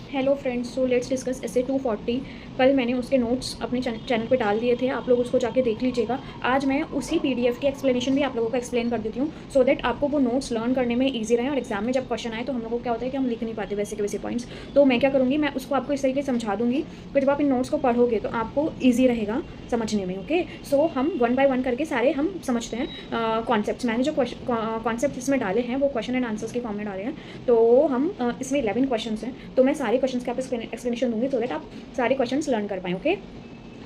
Hello friends, so let's discuss essay 240। कल मैंने उसके नोट्स अपने चैनल पे डाल दिए थे, आप लोग उसको जाके देख लीजिएगा। आज मैं उसी पीडीएफ की एक्सप्लेनेशन भी आप लोगों को एक्सप्लेन कर देती हूँ, सो दैट आपको वो नोट्स लर्न करने में ईजी रहे और एग्जाम में जब क्वेश्चन आए तो हम लोगों को क्या होता है कि हम लिख नहीं पाते वैसे के वैसे पॉइंट्स। तो मैं क्या करूँगी, मैं उसको आपको इस तरीके से समझा दूँगी कि जब आप इन नोट्स को पढ़ोगे तो आपको ईजी रहेगा समझने में। ओके, सो हम वन बाय वन करके सारे हम समझते हैं कॉन्सेप्ट्स। मैंने जो कॉन्सेप्ट इसमें डाले हैं वो क्वेश्चन एंड आंसर्स के फॉर्म में डाले हैं। तो हम इसमें 11 क्वेश्चन हैं, तो मैं सारे क्वेश्चंस के आप एक्सप्लेनेशन दूंगी सो दैट आप सारे क्वेश्चंस लर्न कर पाएँ। ओके,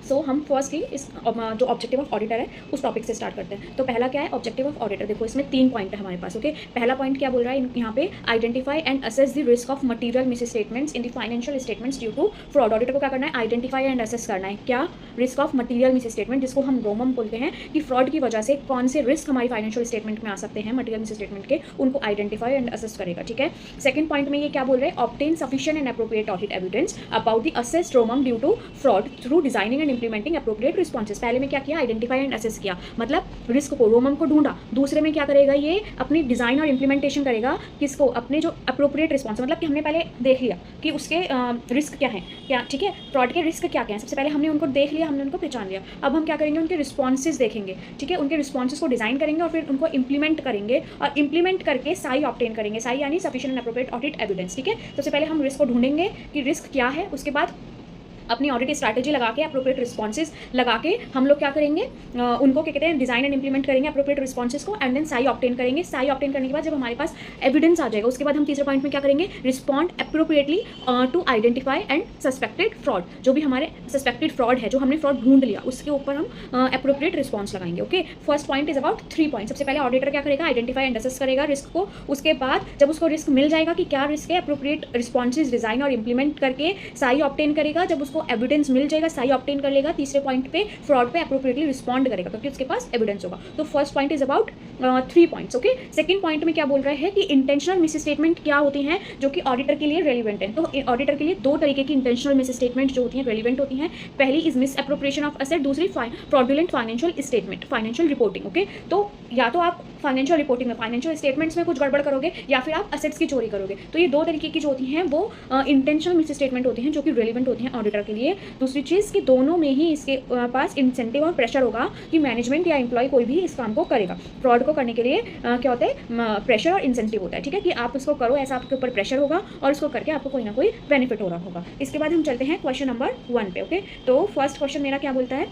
सो हम फर्स्टली इस जो ऑब्जेक्टिव ऑफ ऑडिटर है उस टॉपिक से स्टार्ट करते हैं। तो पहला क्या है, ऑब्जेक्टिव ऑफ ऑडिटर। देखो इसमें 3 पॉइंट है हमारे पास। ओके, पहला पॉइंट क्या बोल रहा है यहाँ पे, identify and assess the risk of material misstatements in the financial statements due to fraud. Auditor को क्या करना है, आइडेंटिफाई एंड असेस करना है क्या, risk of material miss statement, जिसको हम रोमम बोलते हैं, कि फ्रॉड की वजह से कौन से रिस्क हमारी फाइनेंशियल स्टेटमेंट में आ सकते हैं मटीरियल मिस स्टेटमेंट के, उनको आइडेंटिफाई एंड असेस करेगा। ठीक है, सेकंड पॉइंट में ये क्या बोल रहे हैं, obtain sufficient and appropriate audit evidence about the assessed ROMM due to fraud through designing and implementing appropriate responses. पहले में क्या किया, आइडेंटिफाई एंड असेस किया, मतलब रिस्क को, रोमम को ढूंढा। दूसरे में क्या करेगा, ये अपनी डिजाइन और इंप्लीमेंटेशन करेगा, किसको, अपने जो अप्रोप्रिएट रिस्पॉन्स, मतलब कि हमने पहले देख लिया कि उसके रिस्क क्या है, क्या ठीक है, फ्रॉड के रिस्क क्या क्या है, सबसे पहले हमने उनको देख लिया, हमने उनको पहचान लिया। अब हम क्या करेंगे, उनके रिस्पॉन्सेज देखेंगे। ठीक है, उनके रिस्पॉन्सेज को डिजाइन करेंगे और फिर उनको इंप्लीमेंट करेंगे, और इंप्लीमेंट करके साई ऑब्टेन करेंगे। साई यानी sufficient and appropriate audit evidence. ठीक है, सबसे पहले हम रिस्क को ढूंढेंगे कि रिस्क क्या है, उसके बाद अपनी ऑडिट स्ट्रैटेजी लगा के, अप्रोप्रिएट रिस्पॉन्सेज लगा के हम लोग क्या करेंगे, उनको क्या कहते हैं, डिजाइन एंड इंप्लीमेंट करेंगे अप्रोप्रिएट रिस्पॉन्सेज को, एंड देन साई ऑब्टेन करेंगे। साई ऑब्टेन करने के बाद जब हमारे पास एविडेंस आ जाएगा, उसके बाद हम तीसरे पॉइंट में क्या करेंगे, respond appropriately to identify and suspected fraud. जो भी हमारे सस्पेक्टेड फ्रॉड है, जो हमने फ्रॉड ढूंढ लिया, उसके ऊपर हम अप्रोप्रिएट रिस्पॉन्स लगाएंगे। Okay, first point is about 3 point. सबसे पहले ऑडिटर क्या करेगा, आइडेंटिफाई एंड असेस करेगा रिस्क को। उसके बाद जब उसको रिस्क मिल जाएगा कि क्या रिस्क है, अप्रोप्रिएट रिस्पॉन्सेज डिजाइन और इंप्लीमेंट करके साई ऑब्टेन करेगा। जब उसको एविडेंस मिल जाएगा, साई ऑब्टेन कर लेगा। तीसरे पॉइंट पे फ्रॉड पे अप्रोप्रिएटली रिस्पॉन्ड करेगा, क्योंकि उसके पास एविडेंस होगा। तो first point is about 3 points. Okay, second point में क्या बोल रहे हैं कि इंटेंशनल मिस स्टेटमेंट क्या होती हैं जो कि ऑडिटर के लिए रेलिवेंट है। तो ऑडिटर के लिए 2 तरीके की इंटेंशनल मिस स्टेटमेंट जो होती हैं रेलिवेंट होती हैं। पहली is misappropriation of asset, दूसरी fraudulent financial statement, financial reporting. Okay, तो या तो आप फाइनेंशियल रिपोर्टिंग में, फाइनेंशियल स्टेटमेंट्स में कुछ गड़बड़ करोगे, या फिर आप असेट्स की चोरी करोगे। तो ये 2 तरीके की जो होती हैं वो इंटेंशनल मिस स्टेटमेंट होती हैं जो कि रेलिवेंट होती हैं ऑडिटर के लिए। दूसरी चीज़ कि दोनों में ही इसके पास इंसेंटिव और प्रेशर होगा कि मैनेजमेंट या एम्प्लॉय कोई भी इस काम को करेगा। फ्रॉड को करने के लिए क्या होता है, प्रेशर और इंसेंटिव होता है। ठीक है, कि आप इसको करो, ऐसा आपके ऊपर प्रेशर होगा और इसको करके आपको कोई ना कोई बेनिफिट हो रहा होगा। इसके बाद हम चलते हैं क्वेश्चन नंबर 1 पे। ओके, तो फर्स्ट क्वेश्चन मेरा क्या बोलता है,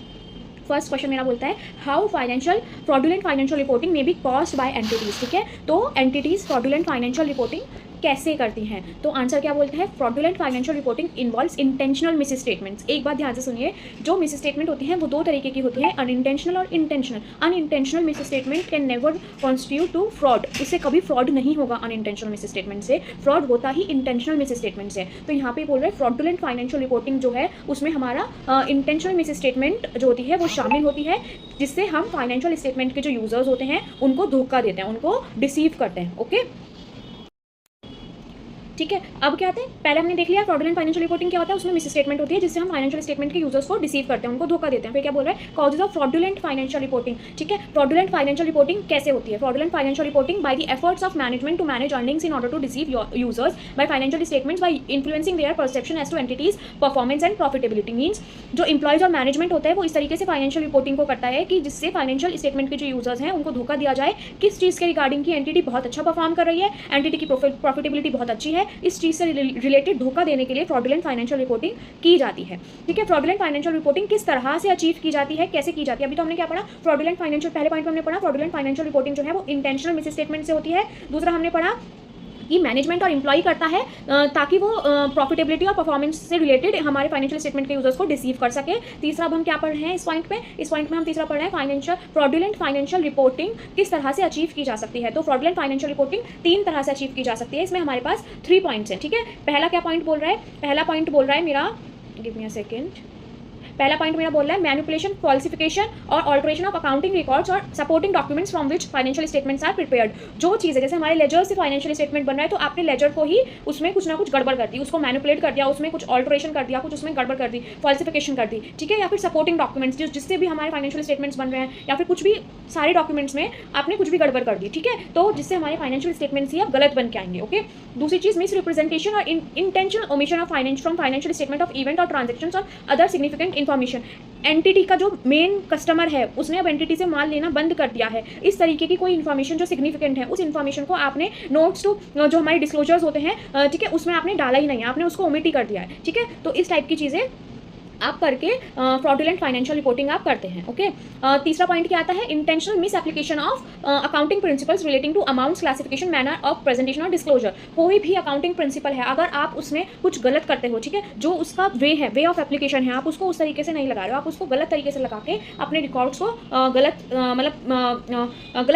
फर्स्ट क्वेश्चन मेरा बोलता है how financial fraudulent financial reporting में बी कॉस्ड बाय एंटिटीज। ठीक है, तो एंटिटीज फ्रॉडुलेंट फाइनेंशियल रिपोर्टिंग कैसे करती हैं, तो आंसर क्या बोलता है, fraudulent financial reporting involves intentional miss statements. एक बात ध्यान से सुनिए, जो मिस स्टेटमेंट होती हैं वो 2 तरीके की होती है, अनइंटेंशनल और intentional. Unintentional misstatement can never constitute to fraud, उससे कभी फ्रॉड नहीं होगा। अनइंटेंशनल मिस स्टेटमेंट से फ्रॉड होता ही इंटेंशनल मिस स्टेटमेंट से। तो यहाँ पे बोल रहे हैं फ्रॉडुलेंट फाइनेंशियल रिपोर्टिंग जो है उसमें हमारा इंटेंशनल मिस स्टेटमेंट जो होती है वो शामिल होती है, जिससे हम फाइनेंशियल स्टेटमेंट के जो यूजर्स होते हैं उनको धोखा देते हैं, उनको डिसीव करते हैं। ओके, ठीक है, अब क्या आते हैं, पहले हमने देख लिया फ्रॉडुलेंट फाइनेंशियल रिपोर्टिंग क्या होता है, उसमें मिस स्टेटमेंट होती है जिससे हम फाइनेंशियल स्टेटमेंट के यूजर्स को डिसीव करते हैं, उनको धोखा देते हैं। फिर क्या बोल रहे हैं, causes of fraudulent financial reporting. ठीक है, फ्रॉडुलेंट फाइनेंशियल रिपोर्टिंग कैसे होती है, fraudulent financial reporting by the efforts of management to manage earnings in order to deceive users by financial statements by influencing their perception as to entity's performance and profitability. Means जो employees और management होता है वो इस तरीके से financial reporting को करता है कि जिससे फाइनेंशियल स्टेटमेंट के जो यूजर्स हैं उनको धोखा दिया जाए, किस चीज़ के रिगार्डिंग की एंटिटी बहुत अच्छा परफॉर्म कर रही है, एंटिटी की प्रॉफिटेबिलिटी बहुत अच्छी है, इस चीज़ से रिलेटेड धोखा देने के लिए फ्रॉडुलेंट फाइनेंशियल रिपोर्टिंग की जाती है। ठीक है, फ्रॉडुलेंट फाइनेंशियल रिपोर्टिंग किस तरह से अचीव की जाती है, कैसे की जाती है, अभी तो हमने क्या पढ़ा, फ्रॉडुलेंट फाइनेंशियल, पहले पॉइंट में हमने पढ़ा फ्रॉडुलेंट फाइनेंशियल रिपोर्टिंग जो है वो इंटेंशनल मिस स्टेटमेंट से होती है। दूसरा हमने पढ़ा कि मैनेजमेंट और एम्प्लॉय करता है ताकि वो प्रॉफिटेबिलिटी और परफॉर्मेंस से रिलेटेड हमारे फाइनेंशियल स्टेटमेंट के यूजर्स को डिसीव कर सके। तीसरा अब हम क्या पढ़ रहे हैं इस पॉइंट में हम तीसरा पढ़ रहे हैं फाइनेंशियल फ्रॉडुलेंट फाइनेंशियल रिपोर्टिंग किस तरह से अचीव की जा सकती है। तो फ्रॉडुलेंट फाइनेंशियल रिपोर्टिंग 3 तरह से अचीव की जा सकती है। इसमें हमारे पास 3 पॉइंट्स हैं। ठीक है, पहला क्या पॉइंट बोल रहा है, पहला पॉइंट बोल रहा है मेरा, गिव मी अ सेकेंड, पहला पॉइंट मेरा बोल रहा है मैनिपुलेशन, फॉल्सिफिकेशन और ऑल्ट्रेशन ऑफ अकाउंटिंग रिकॉर्ड्स और supporting documents from which financial statements are prepared. जो चीज़ है, जैसे हमारे लेजर से फाइनेंशियल स्टेटमेंट बन रहा है तो आपने लेजर को ही उसमें कुछ ना कुछ गड़बड़ कर दी, उसको मैनिपुलेट कर दिया, उसमें कुछ ऑल्ट्रेशन कर दिया, कुछ उसमें गड़बड़ कर दी, फॉल्सिफिकेशन कर दी, ठीक है। या फिर सपोर्टिंग डॉक्यूमेंट्स जिससे भी हमारे फाइनेंशियल स्टेटमेंट्स बन रहे हैं, या फिर कुछ भी सारे डॉक्यूमेंट्स में आपने कुछ भी गड़बड़ कर दी, ठीक है, तो जिससे हमारे फाइनेंशियल स्टेटमेंट्स ही अब गलत बन के आएंगे। ओके, दूसरी चीज मिस रिप्रेजेंटेशन और intentional omission of finance from financial statement of event और ट्रांजेक्शंस और अदर सिग्निफिकेंट इन्फॉर्मेशन। एंटिटी का जो मेन कस्टमर है उसने अब एंटिटी से माल लेना बंद कर दिया है, इस तरीके की कोई इन्फॉर्मेशन जो सिग्निफिकेंट है उस इन्फॉर्मेशन को आपने नोट्स टू जो हमारे डिस्क्लोजर्स होते हैं, ठीक है, उसमें आपने डाला ही नहीं है, आपने उसको ओमिट ही कर दिया है, ठीक है। तो इस टाइप की चीज़ें आप करके फ्रॉडुलेंट फाइनेंशियल रिपोर्टिंग आप करते हैं। ओके, तीसरा पॉइंट क्या आता है, intentional misapplication of accounting principles relating to amounts, classification, manner of presentation और डिस्क्लोजर। कोई भी अकाउंटिंग प्रिंसिपल है, अगर आप उसमें कुछ गलत करते हो, ठीक है, जो उसका वे है, वे ऑफ एप्लीकेशन है, आप उसको उस तरीके से नहीं लगा रहे हो, आप उसको गलत तरीके से लगा के अपने रिकॉर्ड्स को गलत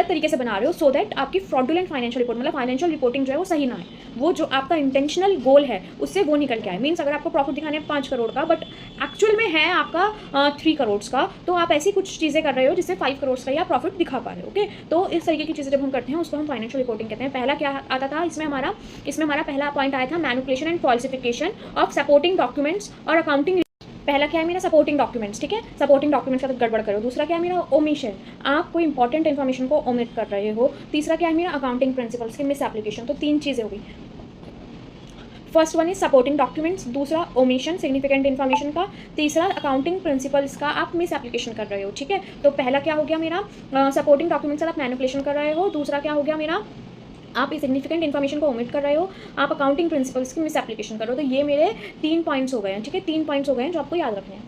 तरीके से बना रहे हो, सो दैट आपकी फ्रॉडुलेंट फाइनेंशियल रिपोर्ट मतलब फाइनेंशियल रिपोर्टिंग जो है वो सही ना है, वो जो आपका इंटेंशनल गोल है उससे वो निकल के आए। मीन्स अगर आपको प्रॉफिट दिखाने हैं 5 करोड़ का, बट एक्चुअल में है आपका 3 करोड़ का, तो आप ऐसी कुछ चीज़ें कर रहे हो जिससे 5 करोड़ का ही आप प्रॉफिट दिखा पा रहे हो। ओके, तो इस तरीके की चीज़ें जब हम करते हैं उसको हम फाइनेंशियल रिपोर्टिंग कहते हैं। पहला क्या आता था इसमें हमारा पहला पॉइंट आया था manipulation and falsification of supporting documents और अकाउंटिंग। पहला क्या है मेरा, सपोर्टिंग डॉक्यूमेंट्स, ठीक है, सपोर्टिंग डॉक्यूमेंट्स का तो गड़बड़ करो। दूसरा क्या है मेरा, ओमिशन, आप कोई इंपॉर्टेंट इन्फॉर्मेशन को ओमिट कर रहे हो। तीसरा क्या है मेरा, अकाउंटिंग प्रिंसिपल्स की मिस एप्लीकेशन। तो 3 चीज़ें हो गई। First one is supporting documents, दूसरा ओमिशन सिग्निफिकेंट इन्फॉर्मेशन का, तीसरा अकाउंटिंग प्रिंसिपल्स का आप मिस एप्लीकेशन कर रहे हो, ठीक है। तो पहला क्या हो गया मेरा, सपोर्टिंग डॉक्यूमेंट्स का आप मैनिपुलेशन कर रहे हो। दूसरा क्या हो गया मेरा, आप इस सिग्निफिकेंट इन्फॉर्मेशन को ओमिट कर रहे हो। आप अकाउंटिंग प्रिंसिपल्स की मिस एप्लीकेशन कर रहे हो। तो ये मेरे 3 पॉइंट्स हो गए हैं, ठीक है, 3 पॉइंट्स हो गए हैं जो आपको याद रखने हैं।